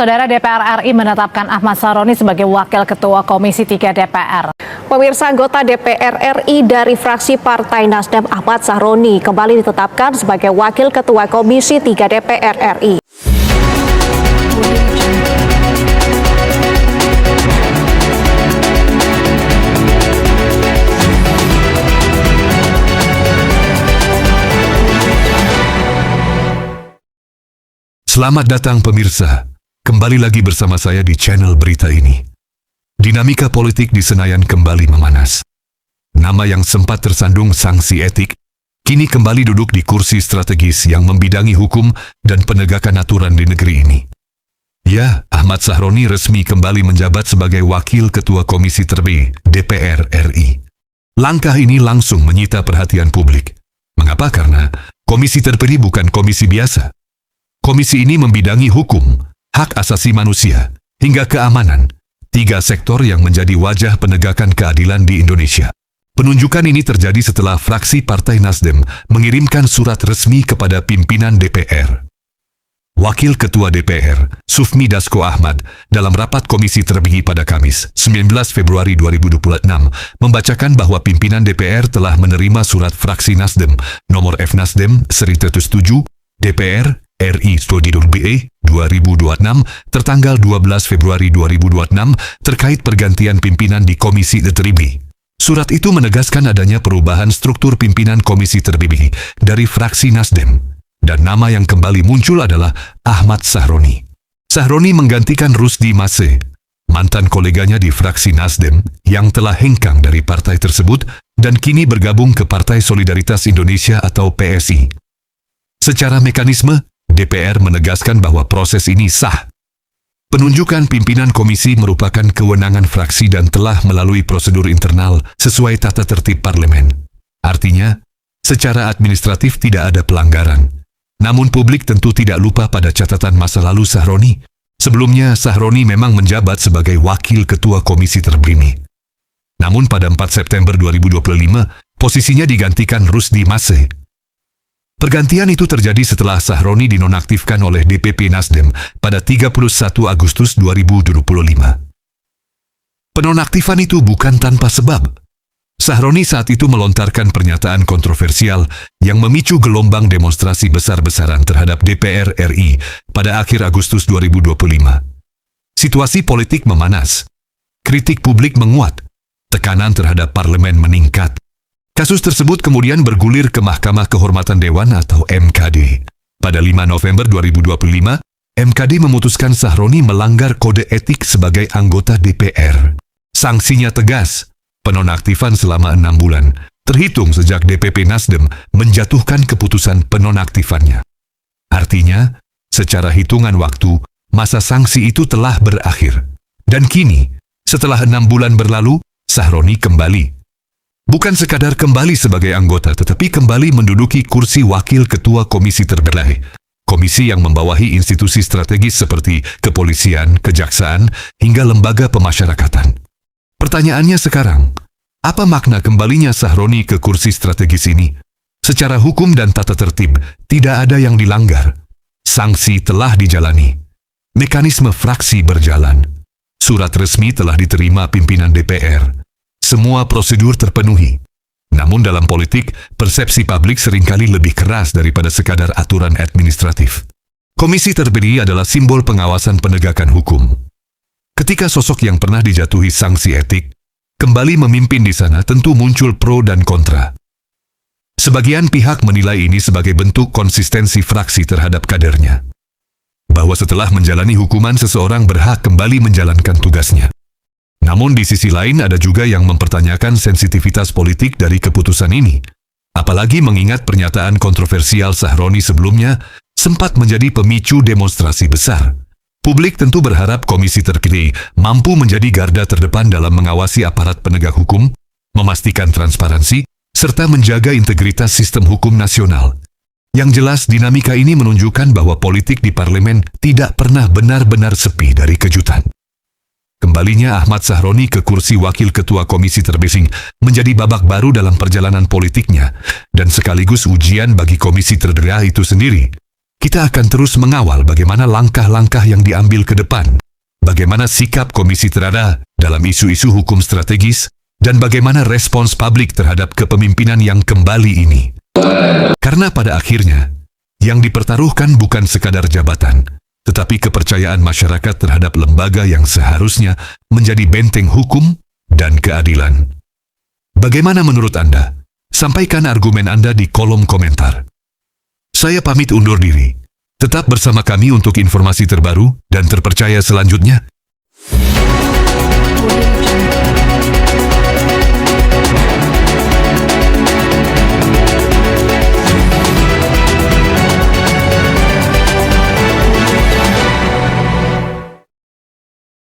Saudara, DPR RI menetapkan Ahmad Sahroni sebagai Wakil Ketua Komisi 3 DPR. Pemirsa, anggota DPR RI dari fraksi Partai Nasdem Ahmad Sahroni kembali ditetapkan sebagai Wakil Ketua Komisi 3 DPR RI. Selamat datang pemirsa, kembali lagi bersama saya di channel berita ini. Dinamika politik di Senayan kembali memanas. Nama yang sempat tersandung sanksi etik, kini kembali duduk di kursi strategis yang membidangi hukum dan penegakan aturan di negeri ini. Ya, Ahmad Sahroni resmi kembali menjabat sebagai Wakil Ketua Komisi Terbaik DPR RI. Langkah ini langsung menyita perhatian publik. Mengapa? Karena komisi terpilih bukan komisi biasa. Komisi ini membidangi hukum, hak asasi manusia, hingga keamanan, 3 sektor yang menjadi wajah penegakan keadilan di Indonesia. Penunjukan ini terjadi setelah fraksi Partai Nasdem mengirimkan surat resmi kepada pimpinan DPR. Wakil Ketua DPR, Sufmi Dasko Ahmad, dalam rapat komisi tertinggi pada Kamis, 19 Februari 2026, membacakan bahwa pimpinan DPR telah menerima surat fraksi Nasdem, nomor F Nasdem, seri 7, DPR, RI Studio BE 2026 tertanggal 12 Februari 2026 terkait pergantian pimpinan di Komisi Tertinggi. Surat itu menegaskan adanya perubahan struktur pimpinan Komisi Tertinggi dari fraksi Nasdem, dan nama yang kembali muncul adalah Ahmad Sahroni. Sahroni menggantikan Rusdi Mase, mantan koleganya di fraksi Nasdem yang telah hengkang dari partai tersebut dan kini bergabung ke Partai Solidaritas Indonesia atau PSI. Secara mekanisme, DPR menegaskan bahwa proses ini sah. Penunjukan pimpinan komisi merupakan kewenangan fraksi dan telah melalui prosedur internal sesuai tata tertib parlemen. Artinya, secara administratif tidak ada pelanggaran. Namun publik tentu tidak lupa pada catatan masa lalu Sahroni. Sebelumnya, Sahroni memang menjabat sebagai Wakil Ketua Komisi Tertinggi. Namun pada 4 September 2025, posisinya digantikan Rusdi Mase. Pergantian itu terjadi setelah Sahroni dinonaktifkan oleh DPP Nasdem pada 31 Agustus 2025. Penonaktifan itu bukan tanpa sebab. Sahroni saat itu melontarkan pernyataan kontroversial yang memicu gelombang demonstrasi besar-besaran terhadap DPR RI pada akhir Agustus 2025. Situasi politik memanas, kritik publik menguat, tekanan terhadap parlemen meningkat. Kasus tersebut kemudian bergulir ke Mahkamah Kehormatan Dewan atau MKD. Pada 5 November 2025, MKD memutuskan Sahroni melanggar kode etik sebagai anggota DPR. Sanksinya tegas, penonaktifan selama 6 bulan, terhitung sejak DPP Nasdem menjatuhkan keputusan penonaktifannya. Artinya, secara hitungan waktu, masa sanksi itu telah berakhir. Dan kini, setelah 6 bulan berlalu, Sahroni kembali. Bukan sekadar kembali sebagai anggota, tetapi kembali menduduki kursi Wakil Ketua Komisi Terbaik. Komisi yang membawahi institusi strategis seperti kepolisian, kejaksaan, hingga lembaga pemasyarakatan. Pertanyaannya sekarang, apa makna kembalinya Sahroni ke kursi strategis ini? Secara hukum dan tata tertib, tidak ada yang dilanggar. Sanksi telah dijalani. Mekanisme fraksi berjalan. Surat resmi telah diterima pimpinan DPR. Semua prosedur terpenuhi. Namun dalam politik, persepsi publik seringkali lebih keras daripada sekadar aturan administratif. Komisi Terpilih adalah simbol pengawasan penegakan hukum. Ketika sosok yang pernah dijatuhi sanksi etik kembali memimpin di sana, tentu muncul pro dan kontra. Sebagian pihak menilai ini sebagai bentuk konsistensi fraksi terhadap kadernya. Bahwa setelah menjalani hukuman seseorang berhak kembali menjalankan tugasnya. Namun di sisi lain ada juga yang mempertanyakan sensitivitas politik dari keputusan ini. Apalagi mengingat pernyataan kontroversial Sahroni sebelumnya sempat menjadi pemicu demonstrasi besar. Publik tentu berharap komisi terpilih mampu menjadi garda terdepan dalam mengawasi aparat penegak hukum, memastikan transparansi, serta menjaga integritas sistem hukum nasional. Yang jelas dinamika ini menunjukkan bahwa politik di parlemen tidak pernah benar-benar sepi dari kejutan. Kembalinya Ahmad Sahroni ke kursi Wakil Ketua Komisi Terbaik menjadi babak baru dalam perjalanan politiknya dan sekaligus ujian bagi Komisi Terbaik itu sendiri. kita akan terus mengawal bagaimana langkah-langkah yang diambil ke depan, bagaimana sikap Komisi Terada dalam isu-isu hukum strategis, dan bagaimana respons publik terhadap kepemimpinan yang kembali ini. Karena pada akhirnya, yang dipertaruhkan bukan sekadar jabatan, tetapi kepercayaan masyarakat terhadap lembaga yang seharusnya menjadi benteng hukum dan keadilan. Bagaimana menurut Anda? Sampaikan argumen Anda di kolom komentar. Saya pamit undur diri. Tetap bersama kami untuk informasi terbaru dan terpercaya selanjutnya.